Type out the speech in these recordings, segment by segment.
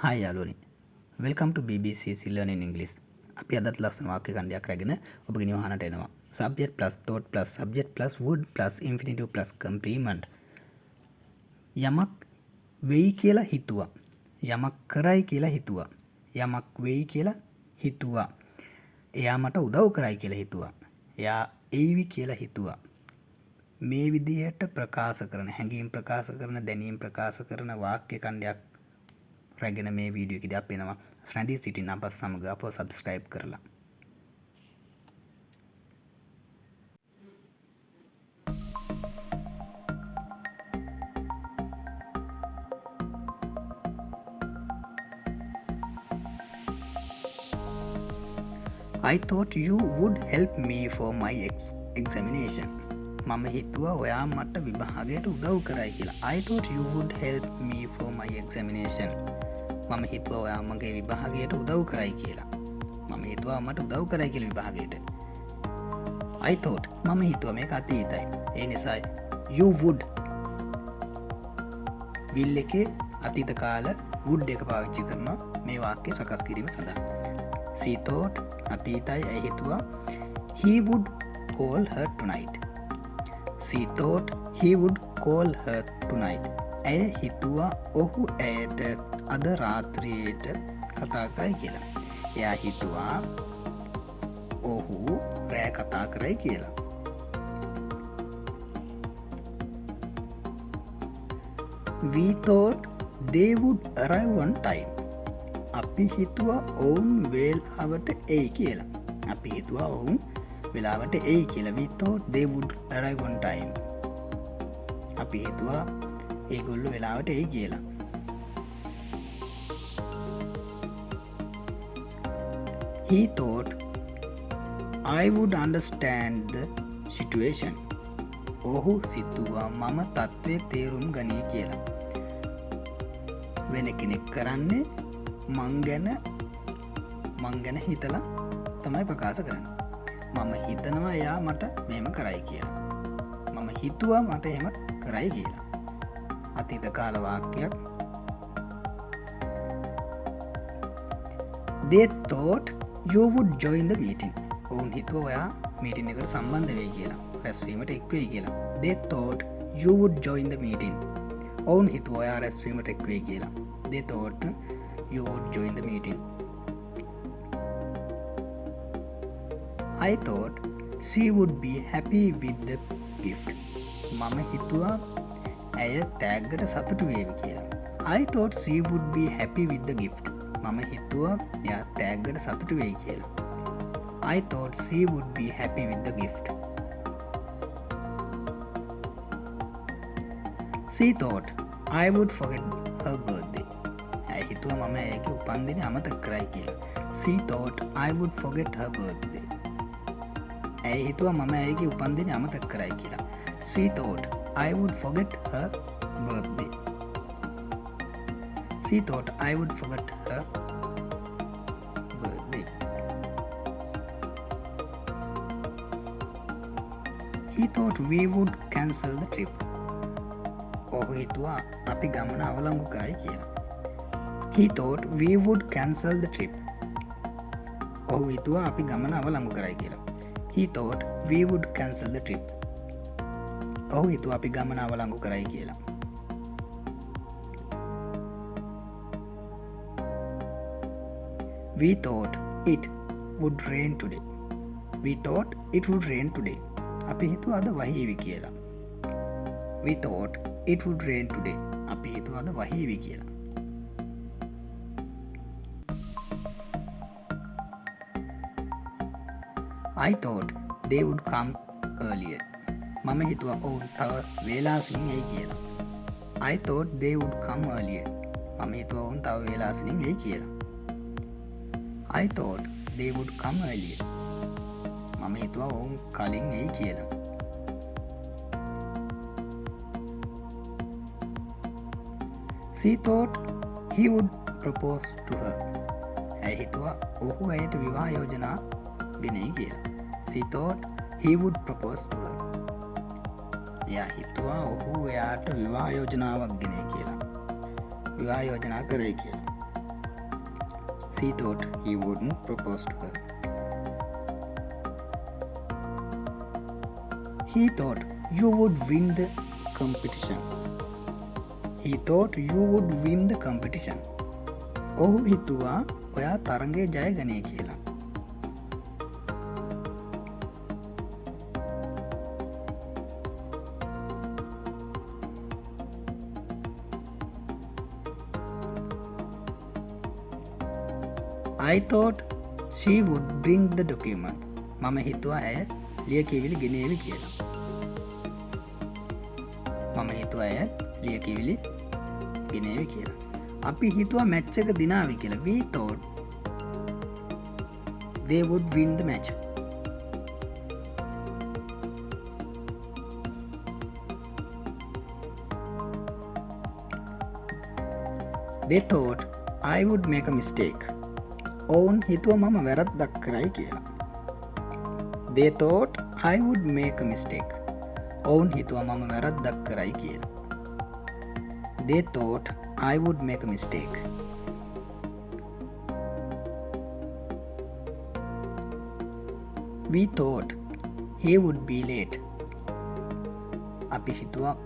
Hi යාළුවනි. Welcome to BBC Learning English. අපි අදත් ලස්සන වාක්‍ය ඛණ්ඩයක් රැගෙන ඔබගේ නිවහනට එනවා. Subject plus thought plus subject plus would plus infinitive plus complement. යමක් වෙයි කියලා හිතුවා. යමක් කරයි කියලා හිතුවා. යමක් වෙයි කියලා හිතුවා. එයා මට උදව් කරයි කියලා හිතුවා. එයා එයිවි කියලා හිතුවා. මේ විදිහට ප්‍රකාශ කරන හැඟීම් ප්‍රකාශ කරන දැනීම් ප්‍රකාශ කරන වාක්‍ය ඛණ්ඩයක් රැගෙන මේ වීඩියෝ එකේදී අපි එනවා රැඳී සිටින අප සමග අපව subscribe කරලා. I thought you would help me for my examination. මම හිතුවා ඔයා මට විභාගයට උදව් කරයි කියලා. I thought you would help me for my examination. මම හිතුවා ඔයා මගේ විභාගයට උදව් කරයි කියලා. මම හිතුවා මට උදව් කරයි කියලා විභාගයට. I thought මම හිතුවා මේක අතීතයි. ඒ නිසා you would will එකේ අතීත කාල would එක පාවිච්චි කරනවා මේ වාක්‍ය සකස් කිරීම සඳහා. She thought අතීතයි ඇයි හිතුවා he would call her tonight. She thought he would call her tonight. ඇය හිතුවා ඔහු ඇයට අද රාත්‍රියේට කතා කරයි කියලා. එයා හිතුවා ඔහු රෑ කතා කරයි කියලා. We thought they would arrive on time. අපි හිතුවා ඔවුන් වේලාවට එයි කියලා. අපි හිතුවා ඔවුන් වෙලාවට එයි කියලා. We thought they would arrive on time. අපි හිතුවා ඒගොල්ලෝ වෙලාවට එයි කියලා. He thought I would understand the situation. ඔහු සිතුවා මම තත්ත්වය තේරුම් ගනී කියලා. වෙන කෙනෙක් කරන්නේ මං ගැන හිතලා තමයි ප්‍රකාශ කරන්නේ. මම හිතනවා එයා මට මෙහෙම කරයි කියලා. මම හිතුවා මට එහෙම කරයි කියලා. අතීත කාල වාක්‍යයක්. They thought you would join the meeting. ඔවුන් හිතුවා ඔයා මීටින් එකට සම්බන්ධ වෙයි කියලා. රැස්වීමට එක් වෙයි කියලා. They thought you would join the meeting. ඔවුන් හිතුවා ඔයා රැස්වීමට එක් වෙයි කියලා. They thought you would join the meeting. I thought she would be happy with the gift. මම හිතුවා ඇය තෑග්ගට සතුටු වේවි කියලා. I thought she would be happy with the gift. මම හිතුවා එයා තෑග්ගට සතුටු වෙයි කියලා. I thought she would be happy with the gift. She thought I would forget her birthday. ඇය හිතුවා මම ඇයගේ උපන්දිනය අමතක කරයි කියලා. She thought I would forget her birthday. ඇය හිතුවා මම ඇයගේ උපන්දිනය අමතක කරයි කියලා. She thought I would forget her birthday. She thought I would forget her birthday. He thought we would cancel the trip. ඔහු හිතුවා අපි ගමන අවලංගු කරයි කියලා. He thought we would cancel the trip. ඔහු හිතුවා අපි ගමන අවලංගු කරයි කියලා. He thought we would cancel the trip. ඔහු හිතුවා අපි ගමන අවලංගු කරයි කියලා. We thought it would rain today. We thought it would rain today. අපි හිතුවා අද වහීවි කියලා. We thought it would rain today. අපි හිතුවා අද වහීවි කියලා. I thought they would come earlier. මම හිතුවා ඔවුන් තව වේලාසනින් එයි කියලා. I thought they would come earlier. මම හිතුවා ඔවුන් තව වේලාසනින් එයි කියලා. I thought they would come earlier. මම හිතුවා ඔවුන් කලින් එයි කියලා. She thought he would propose to her. ඇය හිතුවා ඔහු ඇයට විවාහ යෝජනා ගෙනයි කියලා. She thought he would propose to her. එයා හිතුවා ඔහු එයාට විවාහ යෝජනාවක් ගෙනයි කියලා. විවාහ යෝජනා කරයි කියලා. She thought he wouldn't propose to her. He thought you would win the competition. He thought you would win the competition. ඔහු හිතුවා ඔයා තරඟේ ජය ගනී කියලා. I thought she would bring the documents. මම හිතුවා ඇය ලියකියවිලි ගෙනේවි කියලා. මම හිතුවා ඇය ලියකියවිලි ගෙනේවි කියලා. අපි හිතුවා මැච් එක දිනාවි කියලා. We thought they would win the match. They thought I would make a mistake. ඔවුන් හිතුවා මම වැරද්දක් කරයි කියලා. They thought I would make a mistake. ඔවුන් හිතුවා මම වැරද්දක් කරයි කියලා. They thought I would make a mistake. We thought he would be late. අපි හිතුවා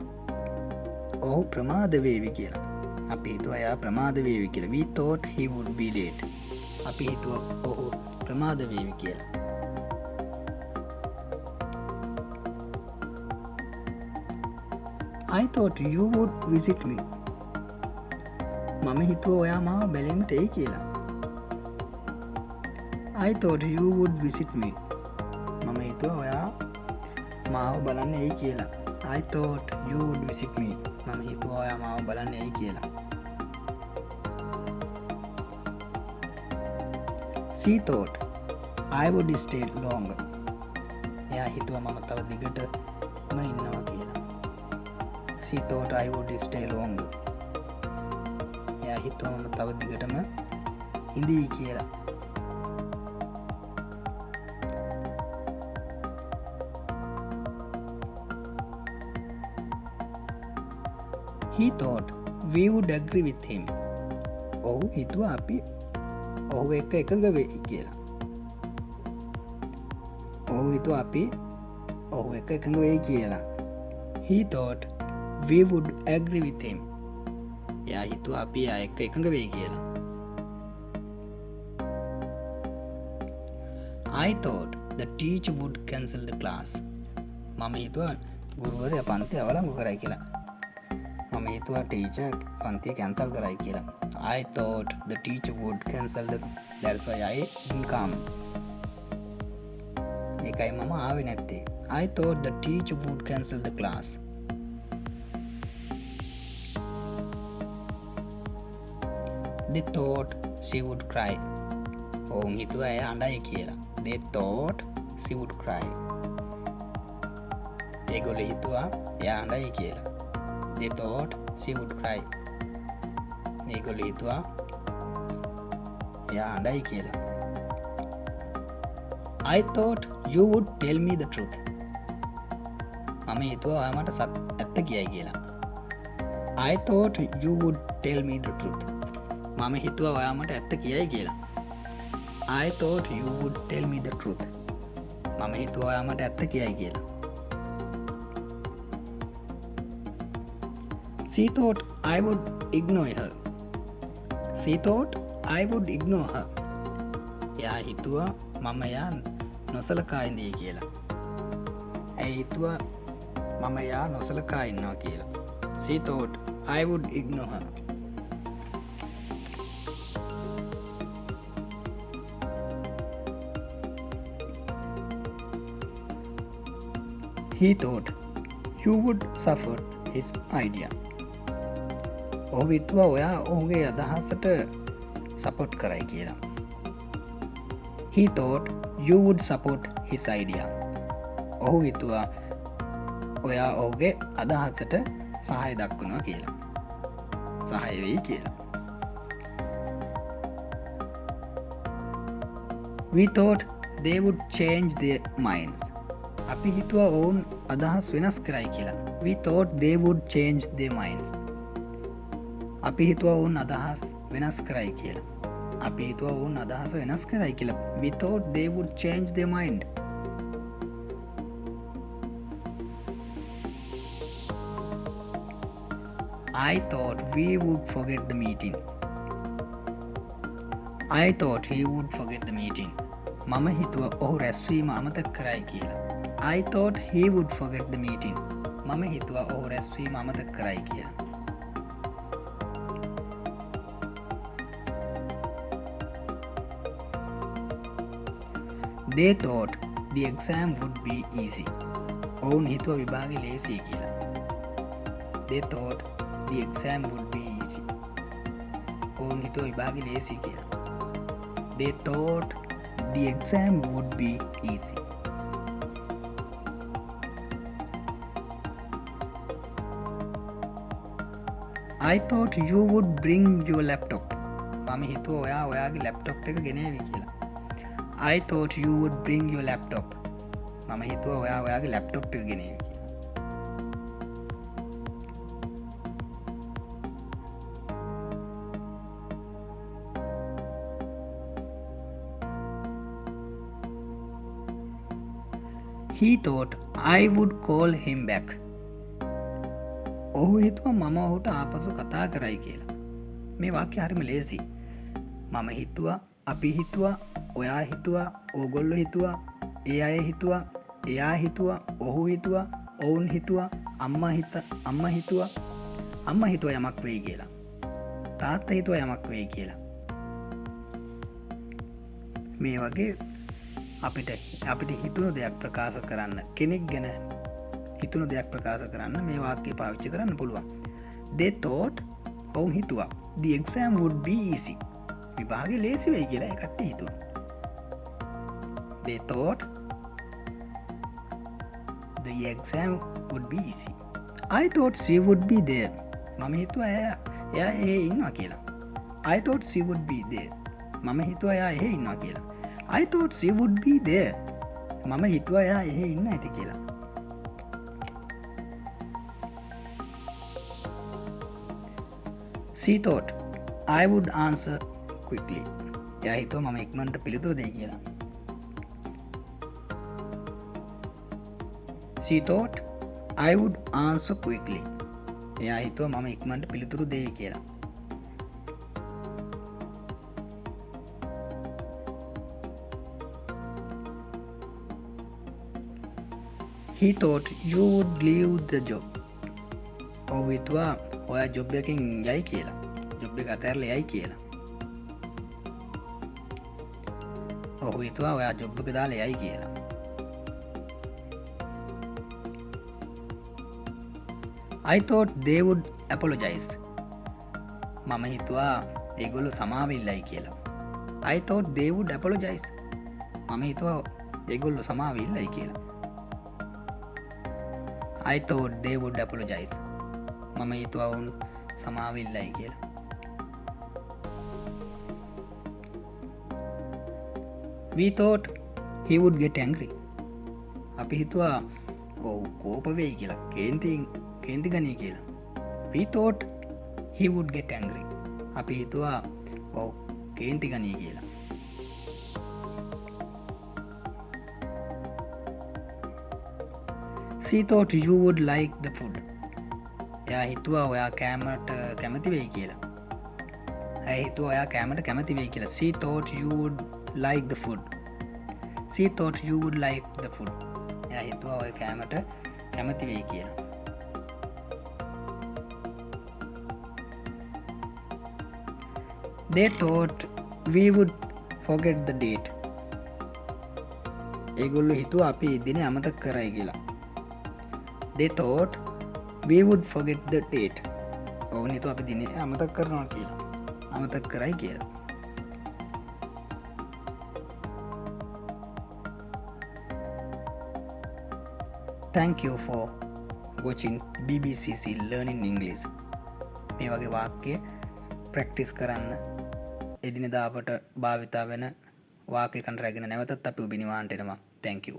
ඔහු ප්‍රමාද වේවි කියලා. අපි හිතුවා එයා ප්‍රමාද වේවි කියලා. We thought he would be late. අපි හිතුවා ඔහු ප්‍රමාද වේවි කියලා. I thought you would visit me. මම හිතුවා ඔයා මාව බැලීමට එයි කියලා. I thought you would visit me. මම හිතුවා ඔයා මාව බලන්න එයි කියලා. I thought you would visit me. මම හිතුවා ඔයා මාව බලන්න එයි කියලා. She thought I would stay longer. එයා හිතුවා මම තව දිගටම ඉන්නවා කියලා. She thought I would stay longer. එයා හිතුවා මම තව දිගටම ඉඳී කියලා. He thought we would agree with him. ඔහු හිතුවා අපි ඔහු එක්ක එකඟ වෙයි කියලා. ඔහු හිතුවා අපි ඔහු එක්ක එකඟ වෙයි කියලා. He thought we would agree with him. එයා හිතුවා අපි එයා එක්ක එකඟ වෙයි කියලා. I thought the teacher would cancel the class. මම හිතුවා ගුරුවරයා පන්ති අවලංගු කරයි කියලා. මම හිතුවා ටීචර් පන්තිය කැන්සල් කරයි කියලා. I thought the teacher would cancel the, that's why I didn't come. ඒකයි මම ආවේ නැත්තේ. I thought the teacher would cancel the class. They thought she would cry. ඔවුන් හිතුවා එයා අඬයි කියලා. They thought she would cry. ඒගොල්ලෝ හිතුවා එයා අඬයි කියලා. They thought she would cry. ඒගොල්ලෝ හිතුවා එයා අඬයි කියලා. I thought you would tell me the truth. මම හිතුවා ඔයා මට ඇත්ත කියයි කියලා. I thought you would tell me the truth. මම හිතුවා ඔයා මට ඇත්ත කියයි කියලා. I thought you would tell me the truth. මම හිතුවා ඔයා මට ඇත්ත කියයි කියලා. She thought I would ignore her. She thought I would ignore her. එයා හිතුවා මම එයා නොසලකා ඉඳී කියලා. ඇය හිතුවා මම එයා නොසලකා ඉන්නවා කියලා. She thought I would ignore her. He thought you would support his idea. ඔහු හිතුවා ඔයා ඔහුගේ අදහසට සපෝට් කරයි කියලා. He thought you would support his idea. ඔහු හිතුවා ඔයා ඔහුගේ අදහසට සහාය දක්වනවා කියලා. සහාය වෙයි කියලා. We thought they would change their minds. අපි හිතුවා ඔවුන් අදහස් වෙනස් කරයි කියලා. We thought they would change their minds. අපි හිතුවා ඔවුන් අදහස් වෙනස් කරයි කියලා. අපි හිතුවා ඔවුන් අදහස වෙනස් කරයි කියලා. We thought they would change their mind. I thought we would forget the meeting. I thought he would forget the meeting. මම හිතුවා ඔහු රැස්වීම අමතක කරයි කියලා. I thought he would forget the meeting. මම හිතුවා ඔහු රැස්වීම අමතක කරයි කියලා. They thought the exam would be easy. ඔවුන් හිතුවා විභාගෙ ලේසියි කියලා. They thought the exam would be easy. ඔවුන් හිතුවා විභාගෙ ලේසියි කියලා. They thought the exam would be easy. I thought you would bring your laptop. මම හිතුවා ඔයා ඔයාගේ ලැප්ටොප් එක ගෙනේවි කියලා. I thought you would bring your laptop. මම හිතුවා ඔයා ඔයාගේ ලැප්ටොප් එක ගෙනේවි කියලා. He thought I would call him back. ඔහු හිතුවා මම ඔහුට ආපසු කතා කරයි කියලා. මේ වාක්‍ය හරිම ලේසි. මම හිතුවා, අපි හිතුවා, ඔයා හිතුවා, ඕගොල්ලෝ හිතුවා, ඒ අය හිතුවා, එයා හිතුවා, ඔහු හිතුවා, ඔවුන් හිතුවා, අම්මා හිතුවා, අම්මා හිතුවා යමක් වෙයි කියලා. තාත්තා හිතුවා යමක් වෙයි කියලා. මේ වගේ අපිට හිතුණු දෙයක් ප්‍රකාශ කරන්න, කෙනෙක් ගැන හිතුණු දෙයක් ප්‍රකාශ කරන්න මේ වාක්‍ය පාවිච්චි කරන්න පුළුවන්. They thought, ඔවුන් හිතුවා, the exam would be easy. විභාගෙ ලේසි වෙයි කියලා ඒ කට්ටිය හිතුවා. They thought the exam would be easy. I thought she would be there. මම හිතුවා එයා එහෙ ඉන්නවා කියලා. I thought she would be there. මම හිතුවා එයා එහෙ ඉන්නවා කියලා. I thought she would be there. මම හිතුවා එයා එහෙ ඉන්න ඇති කියලා. She thought I would answer quickly. එයා හිතුවා මම ඉක්මනට පිළිතුරු දෙයි කියලා. She thought I would answer quickly. එයා හිතුවා මම ඉක්මනට පිළිතුරු දෙයි කියලා. He thought you would leave the job. ඔහු හිතුවා ඔයා ජොබ් එකකින් යයි කියලා. ජොබ් එක අතහැරලා යයි කියලා. ඔහු හිතුවා ඔයා ජොබ් එක දාලා යයි කියලා. I thought they would apologize. මම හිතුවා ඒගොල්ලෝ සමාව ඉල්ලයි කියලා. I thought they would apologize. මම හිතුවා ඒගොල්ලෝ සමාව ඉල්ලයි කියලා. I thought they would apologize. මම හිතුවා වුන් සමාව ඉල්ලයි කියලා. We thought he would get angry. අපි හිතුවා ඔව් කෝප වෙයි කියලා. කේන්ති ගනී කියලා. We thought he would get angry. අපි හිතුවා ඔව් කේන්ති ගනී කියලා. She thought you would like the food. එයා හිතුවා ඔයා කෑමට කැමති වෙයි කියලා. ඇය හිතුවා ඔයා කෑමට කැමති වෙයි කියලා. She thought you would like the food. She thought you would like the food. එයා හිතුවා ඔය කෑමට කැමති වෙයි කියලා. They thought we would forget the date. ඒගොල්ලෝ හිතුවා අපි දිනේ අමතක කරයි කියලා. They thought we would forget the date. ඔවුන් හිතුවා අපි දිනේ අමතක කරනවා කියලා. අමතක කරයි කියලා. Thank you for watching BBCC Learning English. මේ වගේ වාක්‍ය ප්‍රැක්ටිස් කරන්න එදිනෙදා අපට භාවිතා වෙන වාක්‍ය කන් රැගෙන නැවතත් අපි ඔබ නිවාන්ට එනවා. Thank you.